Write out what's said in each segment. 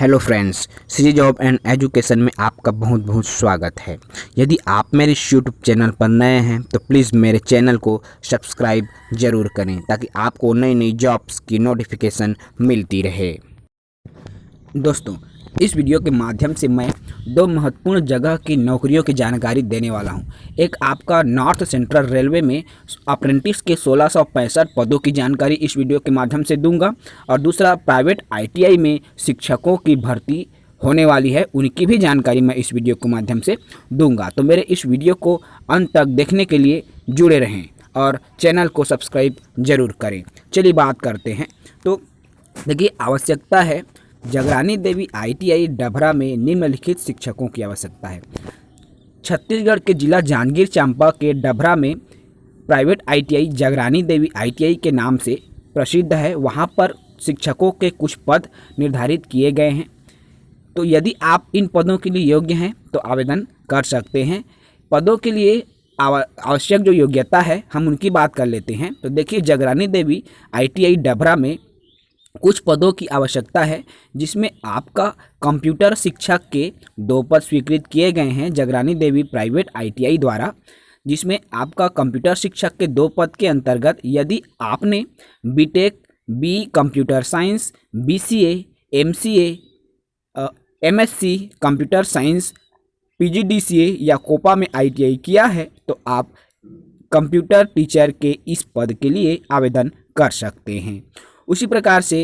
Hello friends, C job and education में आपका बहुत बहुत स्वागत है। यदि आप मेरे यूट्यूब चैनल पर नए हैं तो प्लीज़ मेरे चैनल को सब्सक्राइब ज़रूर करें ताकि आपको नई नई जॉब्स की नोटिफिकेशन मिलती रहे। दोस्तों, इस वीडियो के माध्यम से मैं दो महत्वपूर्ण जगह की नौकरियों की जानकारी देने वाला हूं। एक आपका नॉर्थ सेंट्रल रेलवे में अप्रेंटिस के 1665 पदों की जानकारी इस वीडियो के माध्यम से दूंगा, और दूसरा प्राइवेट आईटीआई में शिक्षकों की भर्ती होने वाली है, उनकी भी जानकारी मैं इस वीडियो के माध्यम से दूंगा। तो मेरे इस वीडियो को अंत तक देखने के लिए जुड़े रहें और चैनल को सब्सक्राइब ज़रूर करें। चलिए बात करते हैं। तो देखिए, आवश्यकता है जगरानी देवी आईटीआई डभरा में निम्नलिखित शिक्षकों की आवश्यकता है। छत्तीसगढ़ के जिला जांजगीर चांपा के डभरा में प्राइवेट आईटीआई जगरानी देवी आईटीआई के नाम से प्रसिद्ध है। वहां पर शिक्षकों के कुछ पद निर्धारित किए गए हैं। तो यदि आप इन पदों के लिए योग्य हैं तो आवेदन कर सकते हैं। पदों के लिए आवश्यक जो योग्यता है हम उनकी बात कर लेते हैं। तो देखिए, जगरानी देवी आईटीआई डभरा में कुछ पदों की आवश्यकता है, जिसमें आपका कंप्यूटर शिक्षक के 2 पद स्वीकृत किए गए हैं जगरानी देवी प्राइवेट आईटीआई द्वारा, जिसमें आपका कंप्यूटर शिक्षक के 2 पद के अंतर्गत यदि आपने BTech, B computer science, BCA, MCA, MSc computer science, PGDCA या कोपा में आईटीआई किया है तो आप कंप्यूटर टीचर के इस पद के लिए आवेदन कर सकते हैं। उसी प्रकार से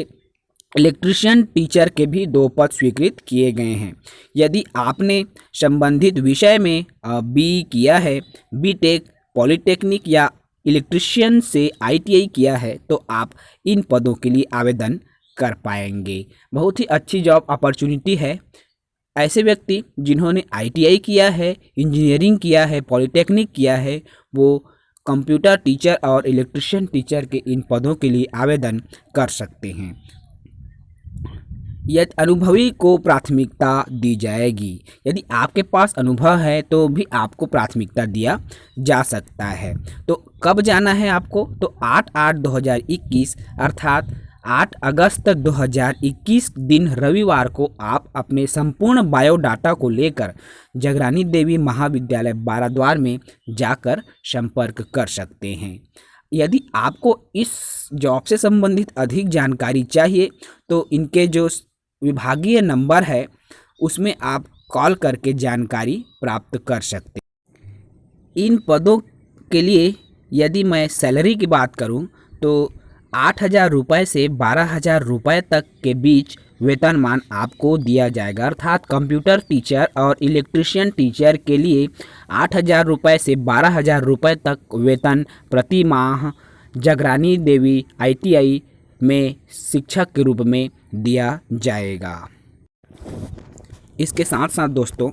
इलेक्ट्रीशियन टीचर के भी 2 पद स्वीकृत किए गए हैं। यदि आपने संबंधित विषय में बी किया है, बीटेक, पॉलिटेक्निक या इलेक्ट्रीशियन से आईटीआई किया है तो आप इन पदों के लिए आवेदन कर पाएंगे। बहुत ही अच्छी जॉब अपॉर्चुनिटी है। ऐसे व्यक्ति जिन्होंने आईटीआई किया है, इंजीनियरिंग किया है, पॉलिटेक्निक किया है, वो कंप्यूटर टीचर और इलेक्ट्रीशियन टीचर के इन पदों के लिए आवेदन कर सकते हैं। यदि अनुभवी को प्राथमिकता दी जाएगी। यदि आपके पास अनुभव है तो भी आपको प्राथमिकता दिया जा सकता है। तो कब जाना है आपको? तो 8/8/2021 अर्थात 8 अगस्त 2021 दिन रविवार को आप अपने संपूर्ण बायोडाटा को लेकर जगरानी देवी महाविद्यालय बाराद्वार में जाकर संपर्क कर सकते हैं। यदि आपको इस जॉब से संबंधित अधिक जानकारी चाहिए तो इनके जो विभागीय नंबर है उसमें आप कॉल करके जानकारी प्राप्त कर सकते हैं। इन पदों के लिए यदि मैं सैलरी की बात करूं तो 8,000 रुपये से 12,000 रुपये तक के बीच वेतनमान आपको दिया जाएगा। अर्थात कंप्यूटर टीचर और इलेक्ट्रीशियन टीचर के लिए 8,000 रुपये से 12,000 रुपये तक वेतन प्रति माह जगरानी देवी आईटीआई में शिक्षक के रूप में दिया जाएगा। इसके साथ साथ दोस्तों,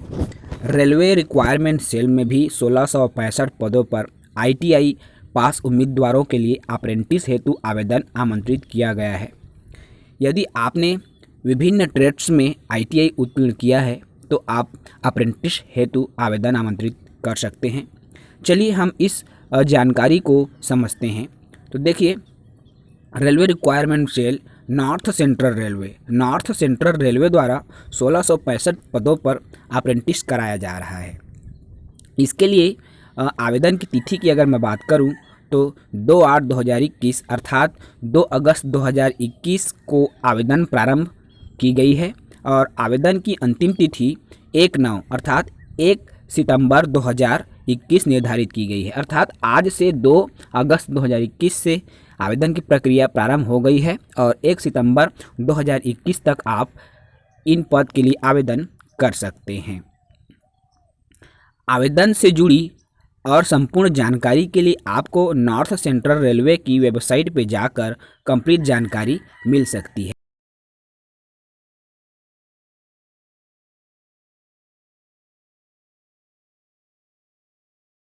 रेलवे रिक्वायरमेंट सेल में भी 1665 पदों पर आईटीआई पास उम्मीदवारों के लिए अप्रेंटिस हेतु आवेदन आमंत्रित किया गया है। यदि आपने विभिन्न ट्रेड्स में आईटीआई उत्तीर्ण किया है तो आप अप्रेंटिस हेतु आवेदन आमंत्रित कर सकते हैं। चलिए हम इस जानकारी को समझते हैं। तो देखिए, railway requirement cell north central railway द्वारा 1665 पदों पर अप्रेंटिस कराया जा रहा है। इसके लिए आवेदन की तिथि की अगर मैं बात करूं तो 2/8/2021 अर्थात 2 अगस्त 2021 को आवेदन प्रारंभ की गई है, और आवेदन की अंतिम तिथि 1/9 अर्थात 1 सितंबर 2021 निर्धारित की गई है। अर्थात आज से 2 अगस्त 2021 से आवेदन की प्रक्रिया प्रारंभ हो गई है और 1 सितंबर 2021 तक आप इन पद के लिए आवेदन कर सकते हैं। आवेदन से जुड़ी और संपूर्ण जानकारी के लिए आपको नॉर्थ सेंट्रल रेलवे की वेबसाइट पर जाकर कंप्लीट जानकारी मिल सकती है।